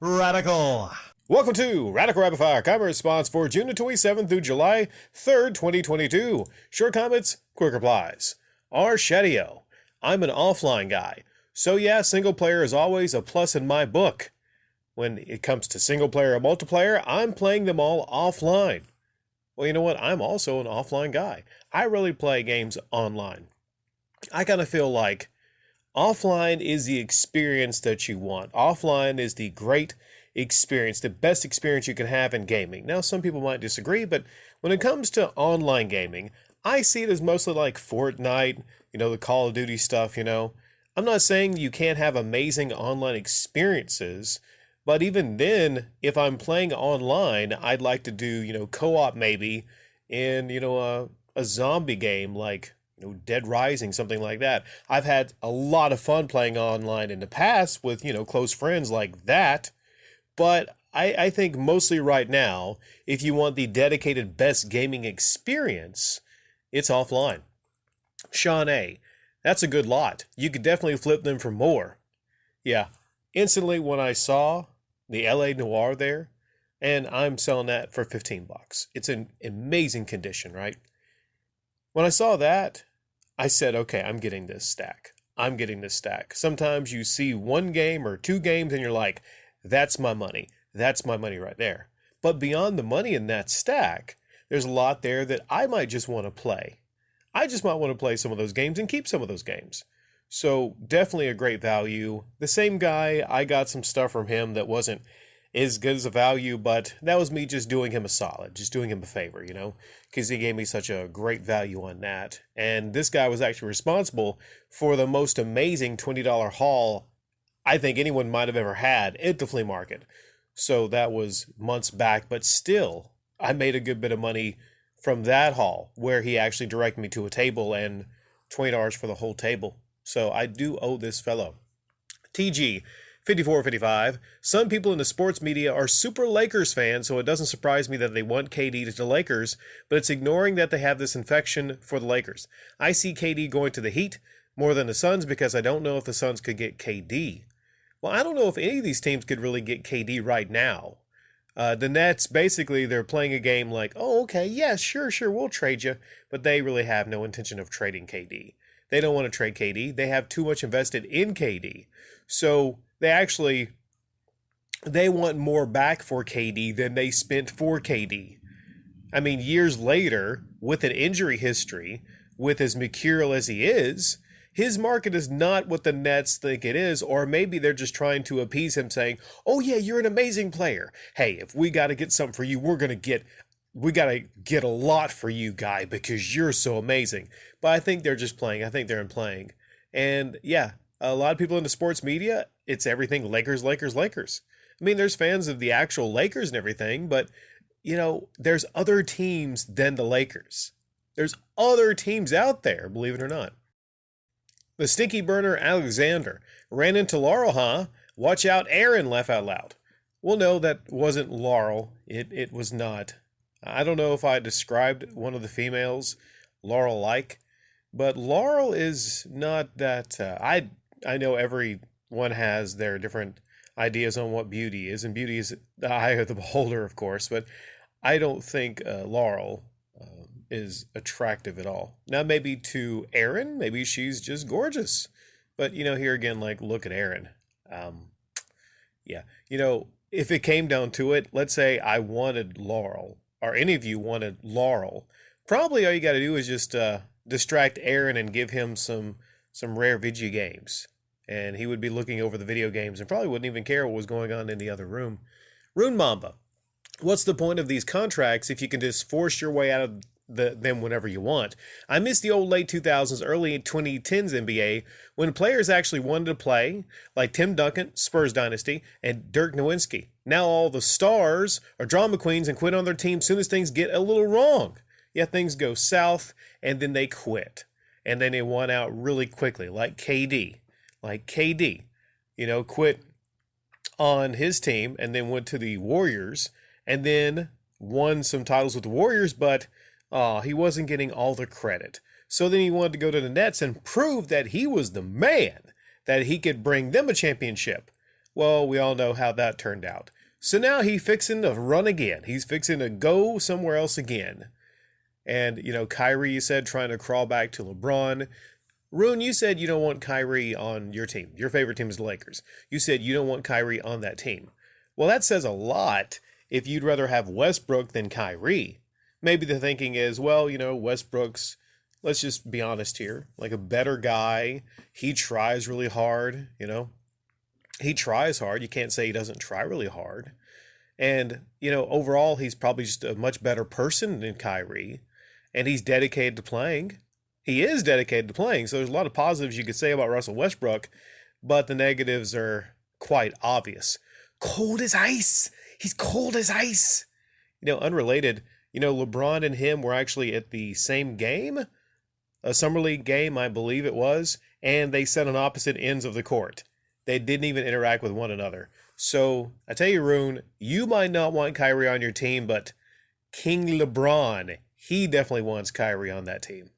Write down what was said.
Radical. Welcome to Radical Rapid Fire, comment response for June 27th through July 3rd, 2022. Short comments, quick replies. R. Shadio. I'm an offline guy. So yeah, single player is always a plus in my book. When it comes to single player or multiplayer, I'm playing them all offline. Well, you know what? I'm also an offline guy. I really play games online. I kind of feel like offline is the experience that you want. Offline is the great experience, the best experience you can have in gaming. Now, some people might disagree, but when it comes to online gaming, I see it as mostly like Fortnite, the Call of Duty stuff, I'm not saying you can't have amazing online experiences, but even then, if I'm playing online, I'd like to do, co-op maybe in, a zombie game like Dead Rising, something like that. I've had a lot of fun playing online in the past with, close friends like that. But I think mostly right now, if you want the dedicated best gaming experience, it's offline. Sean A., that's a good lot. You could definitely flip them for more. Yeah, instantly when I saw the LA Noir there, and I'm selling that for $15. It's in amazing condition, right? When I saw that, I said, okay, I'm getting this stack. I'm getting this stack. Sometimes you see one game or two games and you're like, that's my money. That's my money right there. But beyond the money in that stack, there's a lot there that I might just want to play. I just might want to play some of those games and keep some of those games. So definitely a great value. The same guy, I got some stuff from him that wasn't as good as a value, but that was me just doing him a solid, just doing him a favor, because he gave me such a great value on that. And this guy was actually responsible for the most amazing $20 haul I think anyone might have ever had at the flea market. So that was months back, but still, I made a good bit of money from that haul where he actually directed me to a table and $20 for the whole table. So I do owe this fellow. TG 5455. Some people in the sports media are super Lakers fans, so it doesn't surprise me that they want KD to the Lakers, but it's ignoring that they have this infection for the Lakers. I see KD going to the Heat more than the Suns because I don't know if the Suns could get KD. Well, I don't know if any of these teams could really get KD right now. The Nets, basically, they're playing a game like, oh, okay, yeah, sure, we'll trade you, but they really have no intention of trading KD. They don't want to trade KD. They have too much invested in KD. So they want more back for KD than they spent for KD. I mean, years later, with an injury history, with as mercurial as he is, his market is not what the Nets think it is, or maybe they're just trying to appease him saying, oh yeah, you're an amazing player. Hey, if we got to get something for you, we got to get a lot for you, guy, because you're so amazing. But I think they're just playing. I think they're in playing. And yeah, a lot of people in the sports media, it's everything Lakers, Lakers, Lakers. I mean, there's fans of the actual Lakers and everything, but, there's other teams than the Lakers. There's other teams out there, believe it or not. The stinky burner Alexander ran into Laurel, huh? Watch out, Aaron, laugh out loud. Well, no, that wasn't Laurel. It was not. I don't know if I described one of the females Laurel-like, but Laurel is not that. I know everyone has their different ideas on what beauty is, and beauty is the eye of the beholder, of course, but I don't think Laurel is attractive at all. Now, maybe to Aaron, maybe she's just gorgeous. But, here again, like, look at Aaron. Yeah. If it came down to it, let's say I wanted Laurel, or any of you wanted Laurel, probably all you got to do is just distract Aaron and give him some rare video games. And he would be looking over the video games and probably wouldn't even care what was going on in the other room. Rune Mamba. What's the point of these contracts if you can just force your way out of them whenever you want? I miss the old late 2000s, early 2010s NBA when players actually wanted to play, like Tim Duncan, Spurs Dynasty, and Dirk Nowitzki. Now all the stars are drama queens and quit on their team soon as things get a little wrong. Yeah, things go south, and then they quit. And then they want out really quickly, like KD. Quit on his team and then went to the Warriors and then won some titles with the Warriors, but he wasn't getting all the credit. So then he wanted to go to the Nets and prove that he was the man, that he could bring them a championship. Well, we all know how that turned out. So now he fixing to run again. He's fixing to go somewhere else again. And, Kyrie, you said, trying to crawl back to LeBron. Rune, you said you don't want Kyrie on your team. Your favorite team is the Lakers. You said you don't want Kyrie on that team. Well, that says a lot if you'd rather have Westbrook than Kyrie. Maybe the thinking is, well, Westbrook's, let's just be honest here, like a better guy. He tries really hard, He tries hard. You can't say he doesn't try really hard. And, overall, he's probably just a much better person than Kyrie. And he's dedicated to playing. He is dedicated to playing. So there's a lot of positives you could say about Russell Westbrook, but the negatives are quite obvious. Cold as ice. He's cold as ice. Unrelated, LeBron and him were actually at the same game, a Summer League game, I believe it was, and they sat on opposite ends of the court. They didn't even interact with one another. So, I tell you, Rune, you might not want Kyrie on your team, but King LeBron, he definitely wants Kyrie on that team.